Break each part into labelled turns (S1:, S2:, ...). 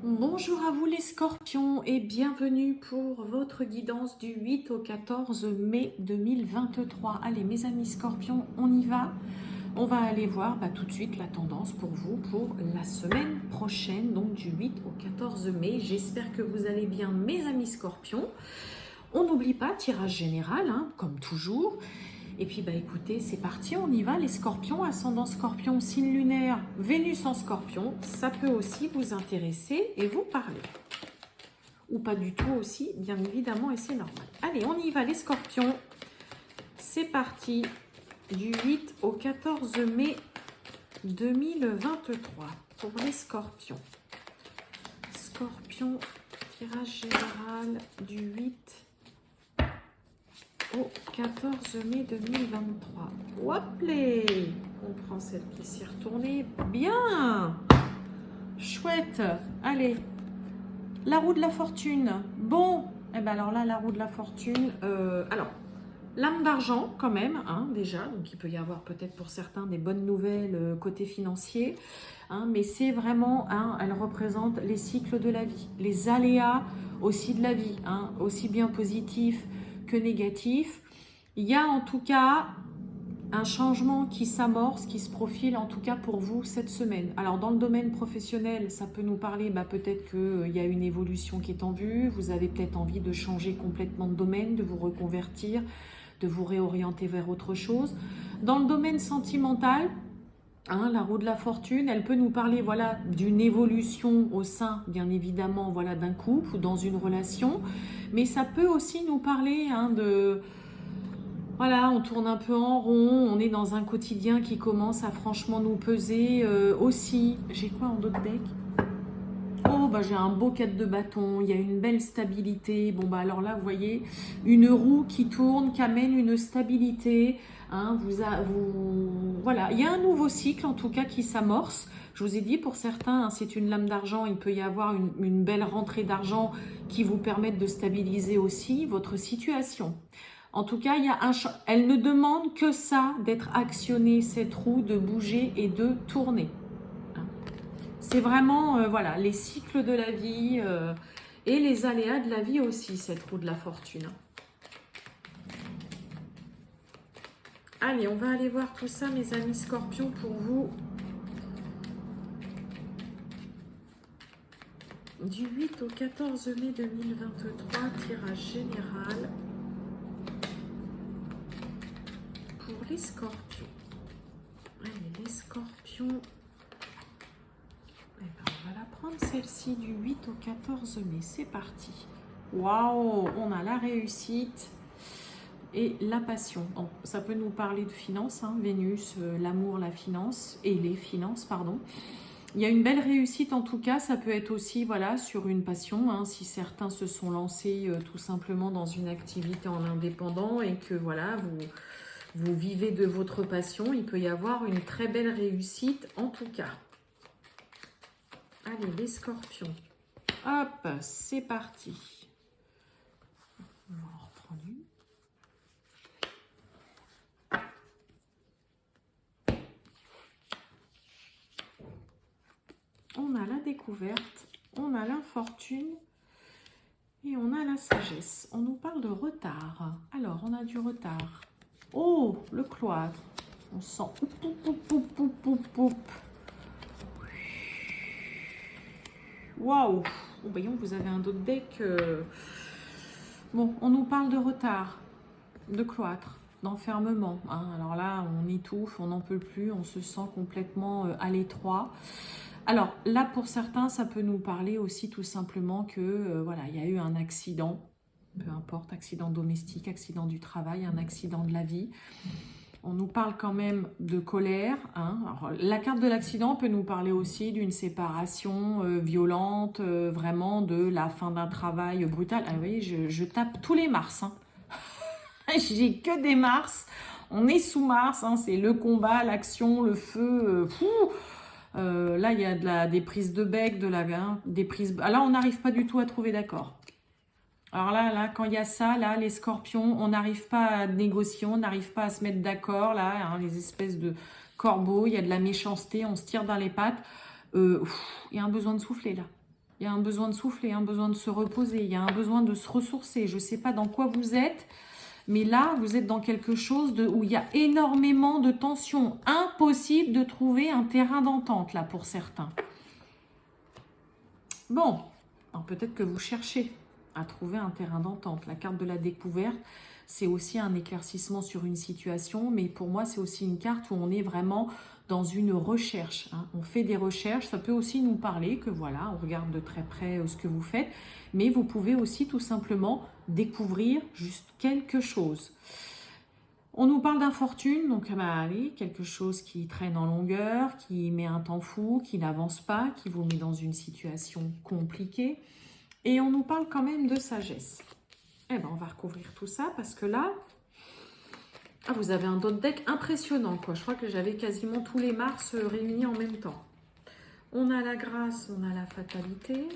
S1: Bonjour à vous les scorpions et bienvenue pour votre guidance du 8 au 14 mai 2023. Allez mes amis scorpions, on y va. On va aller voir tout de suite la tendance pour vous pour la semaine prochaine, donc du 8 au 14 mai. J'espère que vous allez bien mes amis scorpions. On n'oublie pas, tirage général, comme toujours. Et puis écoutez, c'est parti, on y va les scorpions, ascendant scorpion, signe lunaire, Vénus en scorpion, ça peut aussi vous intéresser et vous parler. Ou pas du tout aussi, bien évidemment, et c'est normal. Allez, on y va les scorpions. C'est parti, du 8 au 14 mai 2023 pour les scorpions. Scorpion, tirage général du 8 au 14 mai 2023. Hop les, on prend celle qui s'est retournée. Bien, chouette. Allez, la roue de la fortune. Bon, et ben alors là, la roue de la fortune. Alors, lame d'argent quand même, déjà. Donc il peut y avoir peut-être pour certains des bonnes nouvelles côté financier. Mais c'est vraiment, elle représente les cycles de la vie, les aléas aussi de la vie, aussi bien positifs que négatif. Il y a en tout cas un changement qui s'amorce, qui se profile en tout cas pour vous cette semaine. Alors dans le domaine professionnel, ça peut nous parler peut-être qu'il y a une évolution qui est en vue, vous avez peut-être envie de changer complètement de domaine, de vous reconvertir, de vous réorienter vers autre chose. Dans le domaine sentimental, la roue de la fortune, elle peut nous parler d'une évolution au sein, bien évidemment, d'un couple ou dans une relation. Mais ça peut aussi nous parler de... Voilà, on tourne un peu en rond, on est dans un quotidien qui commence à franchement nous peser aussi. J'ai quoi en d'autres deck? Oh, j'ai un beau 4 de bâton, il y a une belle stabilité. Bon, alors là, vous voyez, une roue qui tourne, qui amène une stabilité. Voilà, il y a un nouveau cycle, en tout cas, qui s'amorce. Je vous ai dit, pour certains, c'est une lame d'argent. Il peut y avoir une belle rentrée d'argent qui vous permette de stabiliser aussi votre situation. En tout cas, elle ne demande que ça, d'être actionnée, cette roue, de bouger et de tourner. C'est vraiment, les cycles de la vie et les aléas de la vie aussi, cette roue de la fortune. Allez, on va aller voir tout ça, mes amis scorpions, pour vous. Du 8 au 14 mai 2023, tirage général pour les scorpions. Allez, les scorpions. On va la prendre celle-ci du 8 au 14 mai. C'est parti. Waouh, on a la réussite et la passion. Donc, ça peut nous parler de finances, Vénus, l'amour, la finance et les finances, pardon. Il y a une belle réussite en tout cas. Ça peut être aussi sur une passion. Si certains se sont lancés tout simplement dans une activité en indépendant et que vous vivez de votre passion, il peut y avoir une très belle réussite en tout cas. Allez, les scorpions. Hop, c'est parti. On va en reprendre une. On a la découverte, on a l'infortune et on a la sagesse. On nous parle de retard. Alors, on a du retard. Oh, le cloître. On sent... Waouh! Voyons, vous avez un autre deck. Bon, on nous parle de retard, de cloître, d'enfermement. Alors là, on étouffe, on n'en peut plus, on se sent complètement à l'étroit. Alors là, pour certains, ça peut nous parler aussi tout simplement que il y a eu un accident, peu importe, accident domestique, accident du travail, un accident de la vie. On nous parle quand même de colère. Alors, la carte de l'accident peut nous parler aussi d'une séparation violente, vraiment de la fin d'un travail brutal. Ah oui, je tape tous les Mars. J'ai que des Mars. On est sous Mars. C'est le combat, l'action, le feu. Là, il y a des prises de bec, des prises... Là, on n'arrive pas du tout à trouver d'accord. Alors là, quand il y a ça, là, les scorpions, on n'arrive pas à négocier, on n'arrive pas à se mettre d'accord, là, les espèces de corbeaux, il y a de la méchanceté, on se tire dans les pattes. Il y a un besoin de souffler, là. Il y a un besoin de souffler, un besoin de se reposer, il y a un besoin de se ressourcer. Je ne sais pas dans quoi vous êtes, mais là, vous êtes dans quelque chose où il y a énormément de tension. Impossible de trouver un terrain d'entente, là, pour certains. Bon, peut-être que vous cherchez à trouver un terrain d'entente. La carte de la découverte, c'est aussi un éclaircissement sur une situation, mais pour moi, c'est aussi une carte où on est vraiment dans une recherche. Hein. On fait des recherches, ça peut aussi nous parler que voilà, on regarde de très près ce que vous faites, mais vous pouvez aussi tout simplement découvrir juste quelque chose. On nous parle d'infortune, donc allez, quelque chose qui traîne en longueur, qui met un temps fou, qui n'avance pas, qui vous met dans une situation compliquée. Et on nous parle quand même de sagesse. Eh bien, on va recouvrir tout ça parce que là, vous avez un autre deck impressionnant, quoi. Je crois que j'avais quasiment tous les Mars réunis en même temps. On a la grâce, on a la fatalité.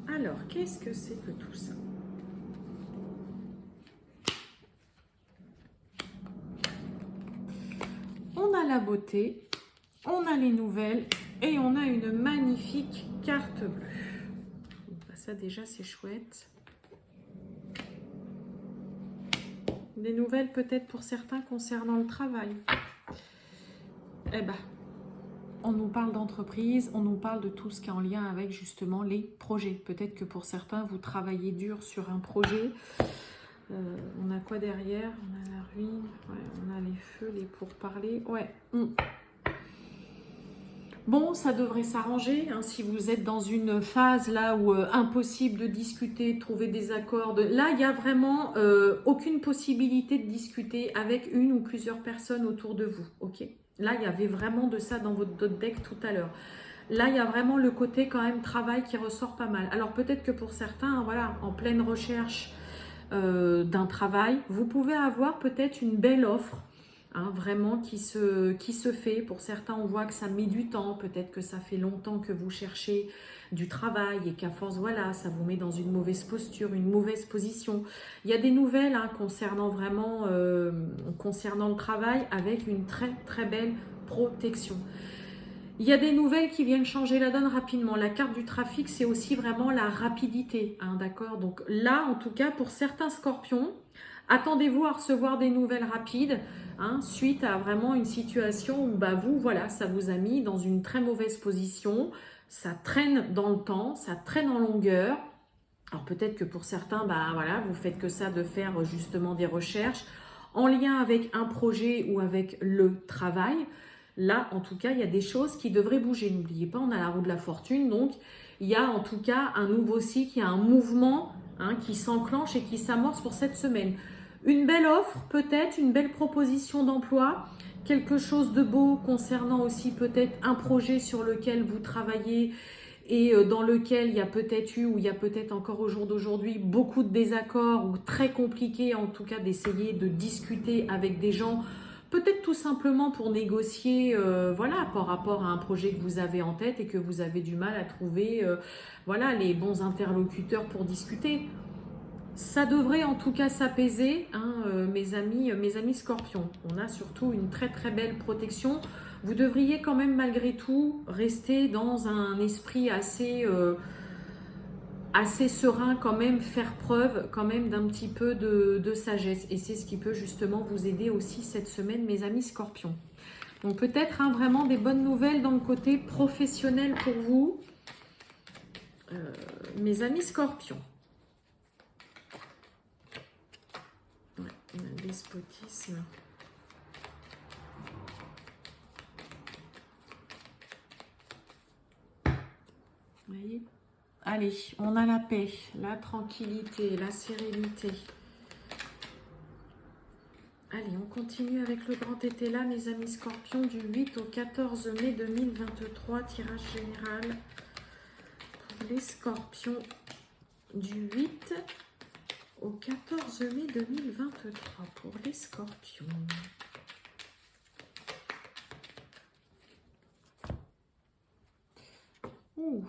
S1: Alors, qu'est-ce que c'est que tout ça? On a la beauté, on a les nouvelles et on a une magnifique carte bleue. Ça déjà c'est chouette. Des nouvelles peut-être pour certains concernant le travail. Eh ben, on nous parle d'entreprise, on nous parle de tout ce qui est en lien avec justement les projets. Peut-être que pour certains, vous travaillez dur sur un projet. On a quoi derrière? On a la ruine, ouais, on a les feux, les pourparlers. Ouais. Bon, ça devrait s'arranger hein, si vous êtes dans une phase là où impossible de discuter, de trouver des accords. Là, il n'y a vraiment aucune possibilité de discuter avec une ou plusieurs personnes autour de vous. Ok. Là, il y avait vraiment de ça dans votre deck tout à l'heure. Là, il y a vraiment le côté quand même travail qui ressort pas mal. Alors peut-être que pour certains, voilà, en pleine recherche d'un travail, vous pouvez avoir peut-être une belle offre. Hein, vraiment qui se fait. Pour certains, on voit que ça met du temps. Peut-être que ça fait longtemps que vous cherchez du travail et qu'à force, voilà, ça vous met dans une mauvaise posture, une mauvaise position. Il y a des nouvelles hein, concernant vraiment concernant le travail avec une très très belle protection. Il y a des nouvelles qui viennent changer la donne rapidement. La carte du trafic, c'est aussi vraiment la rapidité. Hein, d'accord? Donc là, en tout cas, pour certains scorpions, attendez-vous à recevoir des nouvelles rapides hein, suite à vraiment une situation où vous, voilà, ça vous a mis dans une très mauvaise position. Ça traîne dans le temps, ça traîne en longueur. Alors peut-être que pour certains, voilà, vous faites que ça de faire justement des recherches en lien avec un projet ou avec le travail. Là, en tout cas, il y a des choses qui devraient bouger. N'oubliez pas, on a la roue de la fortune. Donc, il y a en tout cas un nouveau cycle, il y a un mouvement hein, qui s'enclenche et qui s'amorce pour cette semaine. Une belle offre, peut-être, une belle proposition d'emploi, quelque chose de beau concernant aussi peut-être un projet sur lequel vous travaillez et dans lequel il y a peut-être eu ou il y a peut-être encore au jour d'aujourd'hui beaucoup de désaccords ou très compliqué en tout cas d'essayer de discuter avec des gens. Peut-être tout simplement pour négocier voilà, par rapport à un projet que vous avez en tête et que vous avez du mal à trouver voilà, les bons interlocuteurs pour discuter. Ça devrait en tout cas s'apaiser, hein, mes amis scorpions. On a surtout une très très belle protection. Vous devriez quand même malgré tout rester dans un esprit assez serein quand même, faire preuve quand même d'un petit peu de sagesse. Et c'est ce qui peut justement vous aider aussi cette semaine, mes amis scorpions. Donc peut-être hein, vraiment des bonnes nouvelles dans le côté professionnel pour vous, mes amis scorpions. Ouais, on a le despotisme. Vous voyez ? Allez, on a la paix, la tranquillité, la sérénité. Allez, on continue avec le grand été là, mes amis scorpions, du 8 au 14 mai 2023, tirage général pour les scorpions du 8 au 14 mai 2023 pour les scorpions. Ouh.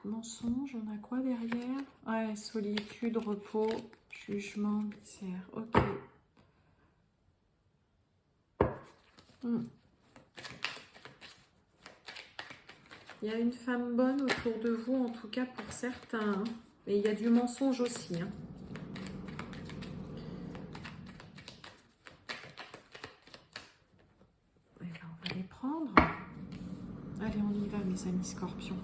S1: Mensonge, on a quoi derrière? Ouais, solitude, repos. Je Jugement, misère. Ok. Il y a une femme bonne autour de vous, en tout cas pour certains. Hein. Et il y a du mensonge aussi. Hein. Et ben, on va les prendre. Allez, on y va, mes amis scorpions.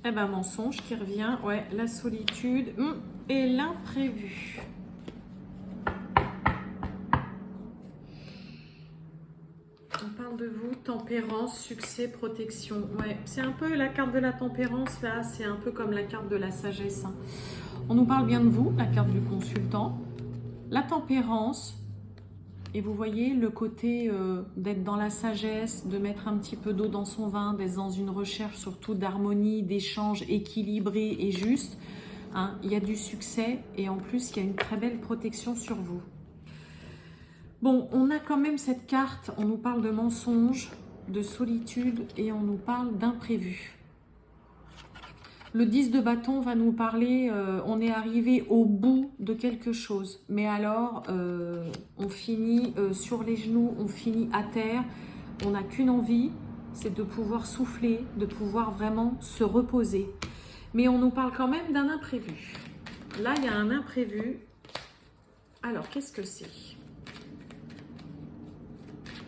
S1: Eh ben, mensonge qui revient. Ouais, la solitude et l'imprévu. On parle de vous, tempérance, succès, protection. Ouais, c'est un peu la carte de la tempérance, là. C'est un peu comme la carte de la sagesse. Hein. On nous parle bien de vous, la carte du consultant. La tempérance. Et vous voyez le côté d'être dans la sagesse, de mettre un petit peu d'eau dans son vin, d'être dans une recherche surtout d'harmonie, d'échange équilibré et juste. Hein, il y a du succès et en plus, il y a une très belle protection sur vous. Bon, on a quand même cette carte, on nous parle de mensonge, de solitude et on nous parle d'imprévu. Le 10 de bâton va nous parler, on est arrivé au bout de quelque chose. Mais alors, on finit sur les genoux, on finit à terre. On n'a qu'une envie, c'est de pouvoir souffler, de pouvoir vraiment se reposer. Mais on nous parle quand même d'un imprévu. Là, il y a un imprévu. Alors, qu'est-ce que c'est ?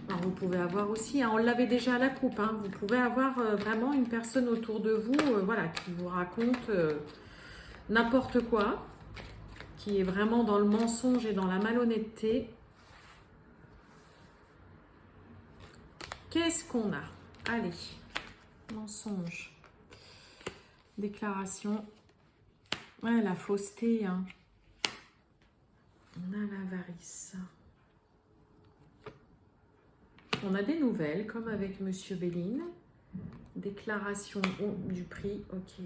S1: Alors, vous pouvez avoir aussi, hein, on l'avait déjà à la coupe, hein, vous pouvez avoir vraiment une personne autour de vous voilà, qui vous raconte n'importe quoi, qui est vraiment dans le mensonge et dans la malhonnêteté. Qu'est-ce qu'on a? Allez, mensonge, déclaration, ouais, la fausseté, hein. On a l'avarice. On a des nouvelles, comme avec Monsieur Béline. Déclaration du prix, ok.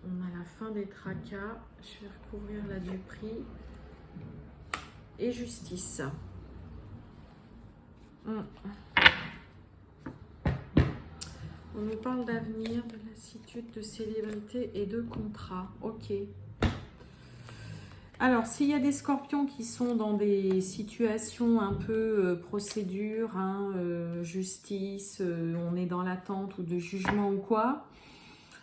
S1: On a la fin des tracas. Je vais recouvrir la du prix. Et justice. On nous parle d'avenir, de lassitude, de célébrité et de contrat. Ok. Alors, s'il y a des scorpions qui sont dans des situations un peu procédure, hein, justice, on est dans l'attente ou de jugement ou quoi,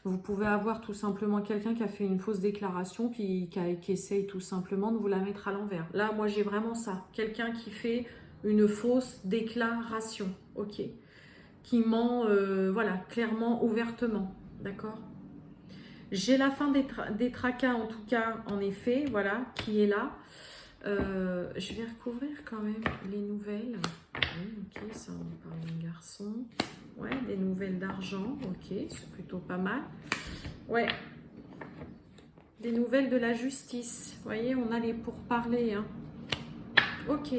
S1: vous pouvez avoir tout simplement quelqu'un qui a fait une fausse déclaration puis qui essaye tout simplement de vous la mettre à l'envers. Là, moi, j'ai vraiment ça. Quelqu'un qui fait une fausse déclaration, ok, qui ment, voilà, clairement, ouvertement, d'accord ? J'ai la fin des tracas, en tout cas, en effet, voilà, qui est là. Je vais recouvrir quand même les nouvelles. Oui, ok, ça, on parle d'un garçon. Ouais, des nouvelles d'argent, ok, c'est plutôt pas mal. Ouais, des nouvelles de la justice. Vous voyez, on a les pourparlers, hein. Ok.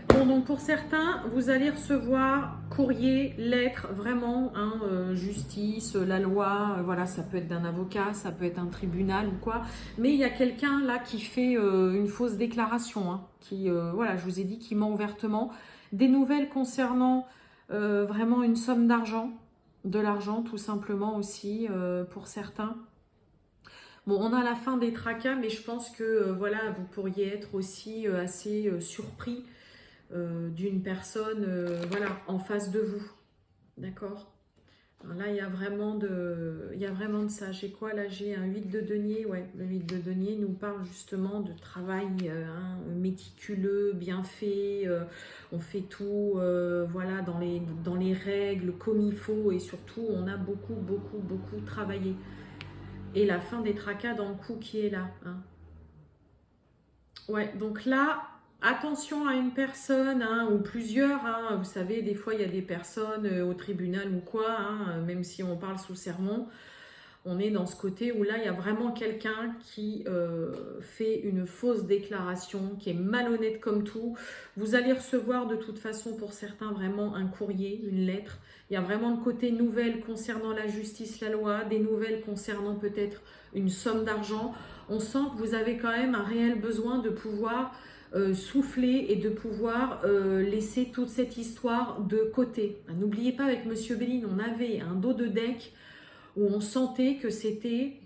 S1: Bon, donc pour certains, vous allez recevoir courrier, lettre, vraiment, hein, justice, la loi, voilà, ça peut être d'un avocat, ça peut être un tribunal ou quoi. Mais il y a quelqu'un là qui fait une fausse déclaration, hein, qui, voilà, je vous ai dit, qui ment ouvertement. Des nouvelles concernant vraiment une somme d'argent, de l'argent tout simplement aussi pour certains. Bon, on a la fin des tracas, mais je pense que voilà, vous pourriez être aussi assez surpris d'une personne voilà, en face de vous. D'accord ? Là, il y a vraiment de ça. J'ai quoi là? J'ai un 8 de denier. Ouais, le 8 de denier nous parle justement de travail hein, méticuleux, bien fait. On fait tout voilà, dans les règles, comme il faut. Et surtout, on a beaucoup travaillé. Et la fin des tracas dans le coup qui est là. Hein. Ouais, donc là, attention à une personne hein, ou plusieurs. Hein, vous savez, des fois, il y a des personnes au tribunal ou quoi, hein, même si on parle sous serment. On est dans ce côté où là, il y a vraiment quelqu'un qui fait une fausse déclaration, qui est malhonnête comme tout. Vous allez recevoir de toute façon pour certains vraiment un courrier, une lettre. Il y a vraiment le côté nouvelle concernant la justice, la loi, des nouvelles concernant peut-être une somme d'argent. On sent que vous avez quand même un réel besoin de pouvoir souffler et de pouvoir laisser toute cette histoire de côté. N'oubliez pas, avec Monsieur Béline, on avait un dos de deck où on sentait que c'était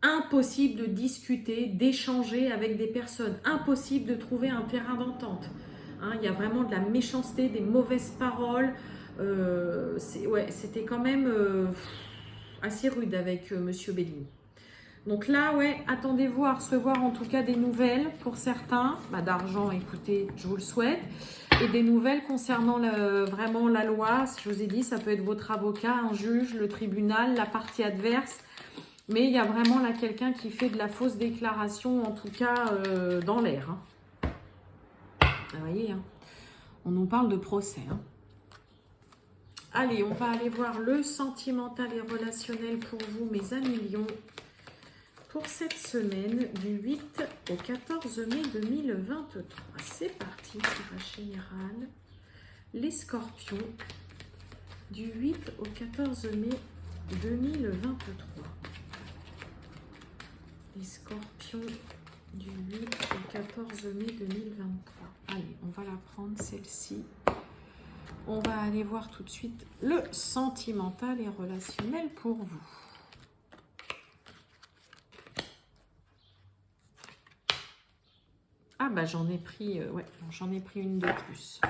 S1: impossible de discuter, d'échanger avec des personnes, impossible de trouver un terrain d'entente. Hein, il y a vraiment de la méchanceté, des mauvaises paroles. Ouais, c'était quand même assez rude avec Monsieur Bellini. Donc là, ouais, attendez-vous à recevoir en tout cas des nouvelles pour certains. Bah, d'argent, écoutez, je vous le souhaite. Et des nouvelles concernant vraiment la loi. Je vous ai dit, ça peut être votre avocat, un juge, le tribunal, la partie adverse. Mais il y a vraiment là quelqu'un qui fait de la fausse déclaration, en tout cas dans l'air. Hein. Vous voyez, hein, on nous parle de procès. Hein. Allez, on va aller voir le sentimental et relationnel pour vous, mes amis lions, pour cette semaine du 8 au 14 mai 2023. C'est parti, tirage général. Les scorpions, du 8 au 14 mai 2023. Les scorpions du 8 au 14 mai 2023. Allez, on va la prendre celle-ci. On va aller voir tout de suite le sentimental et relationnel pour vous. Ah bah j'en ai pris, ouais, j'en ai pris une de plus.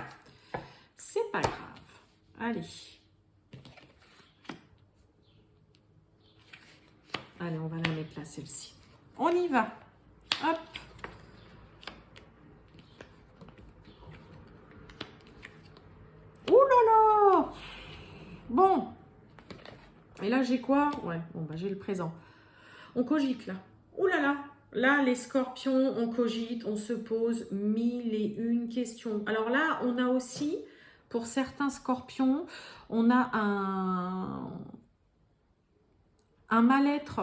S1: C'est pas grave. Allez. Allez, on va la mettre là, celle-ci. On y va. Hop. Ouh là là. Bon. Et là, j'ai quoi? Ouais, bon, bah j'ai le présent. On cogite, là. Ouh là là. Là, les scorpions, on cogite, on se pose 1001 questions. Alors là, on a aussi, pour certains scorpions, on a un mal-être.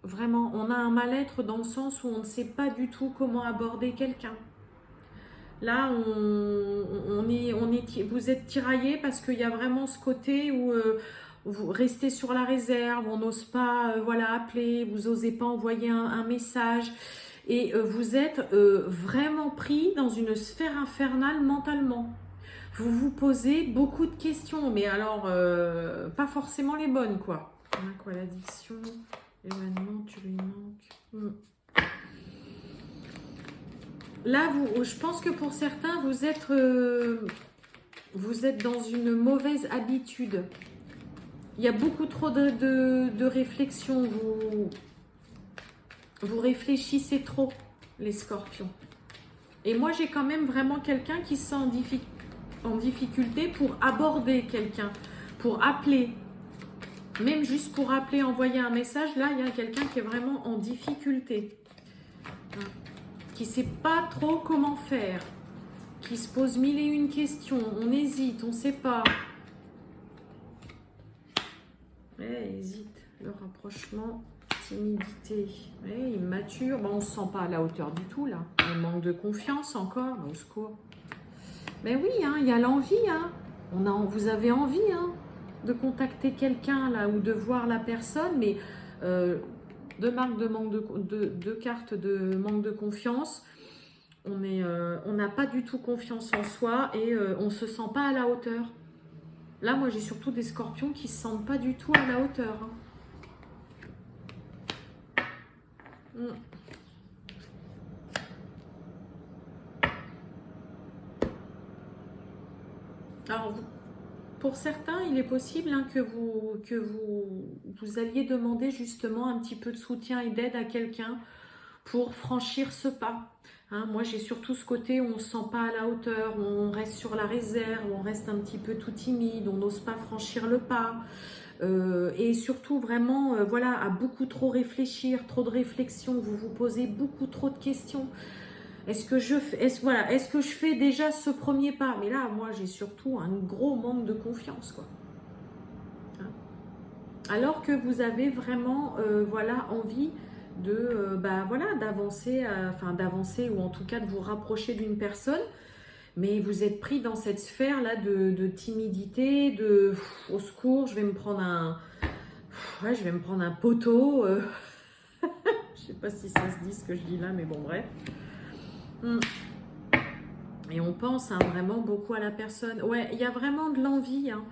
S1: Vraiment, on a un mal-être dans le sens où on ne sait pas du tout comment aborder quelqu'un. Là, vous êtes tiraillé parce qu'il y a vraiment ce côté où vous restez sur la réserve, on n'ose pas voilà, appeler, vous n'osez pas envoyer un message. Et vous êtes vraiment pris dans une sphère infernale mentalement. Vous vous posez beaucoup de questions, mais alors pas forcément les bonnes, quoi. On a quoi, l'addiction? Événement, tu lui manques. Là, je pense que pour certains, vous êtes dans une mauvaise habitude. Il y a beaucoup trop de réflexion. Vous réfléchissez trop, les scorpions. Et moi, j'ai quand même vraiment quelqu'un qui se sent en difficulté pour aborder quelqu'un, pour appeler. Même juste pour appeler, envoyer un message, là, il y a quelqu'un qui est vraiment en difficulté. Qui ne sait pas trop comment faire. Qui se pose 1001 questions. On hésite, on ne sait pas. Hésite. Le rapprochement, timidité. Immature. Bon, on ne se sent pas à la hauteur du tout, là. On manque de confiance encore. Au secours. Mais oui, hein, il y a l'envie. Hein. Vous avez envie, hein, de contacter quelqu'un là ou de voir la personne, mais deux cartes de manque de confiance. On n'a pas du tout confiance en soi et on ne se sent pas à la hauteur. Là, moi, j'ai surtout des scorpions qui ne se sentent pas du tout à la hauteur. Hein. Alors, pour certains, il est possible hein, que vous alliez demander justement un petit peu de soutien et d'aide à quelqu'un pour franchir ce pas. Hein, moi, j'ai surtout ce côté où on ne se sent pas à la hauteur, où on reste sur la réserve, où on reste un petit peu tout timide, on n'ose pas franchir le pas. Et surtout, vraiment, voilà, à beaucoup trop réfléchir, trop de réflexion, vous vous posez beaucoup trop de questions. Est-ce que je fais déjà ce premier pas? Mais là, moi, j'ai surtout un gros manque de confiance, quoi. Hein? Alors que vous avez vraiment, voilà, envie de, d'avancer ou en tout cas de vous rapprocher d'une personne, mais vous êtes pris dans cette sphère-là de timidité, au secours, je vais me prendre un poteau. Je sais pas si ça se dit ce que je dis là, mais bon, bref. Et on pense hein, vraiment beaucoup à la personne. Ouais, il y a vraiment de l'envie. Hein.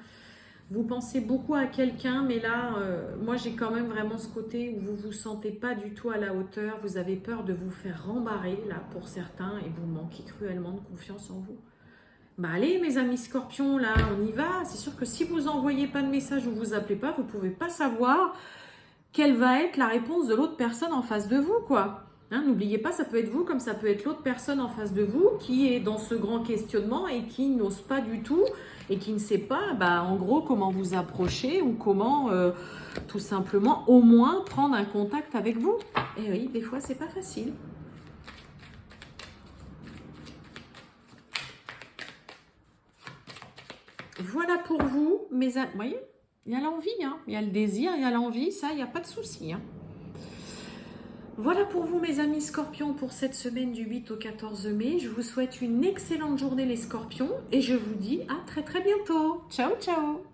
S1: Vous pensez beaucoup à quelqu'un, mais là, moi j'ai quand même vraiment ce côté où vous vous sentez pas du tout à la hauteur. Vous avez peur de vous faire rembarrer, là, pour certains, et vous manquez cruellement de confiance en vous. Bah allez, mes amis scorpions, là, on y va. C'est sûr que si vous envoyez pas de message ou vous appelez pas, vous pouvez pas savoir quelle va être la réponse de l'autre personne en face de vous, quoi. Hein, n'oubliez pas, ça peut être vous comme ça peut être l'autre personne en face de vous qui est dans ce grand questionnement et qui n'ose pas du tout et qui ne sait pas, bah, en gros, comment vous approcher ou comment, tout simplement, au moins prendre un contact avec vous. Et oui, des fois, c'est pas facile. Voilà pour vous, mes amis. Vous voyez, il y a l'envie, hein. Il y a le désir, il y a l'envie, ça, il n'y a pas de souci. Hein. Voilà pour vous, mes amis scorpions, pour cette semaine du 8 au 14 mai. Je vous souhaite une excellente journée, les scorpions, et je vous dis à très très bientôt. Ciao, ciao!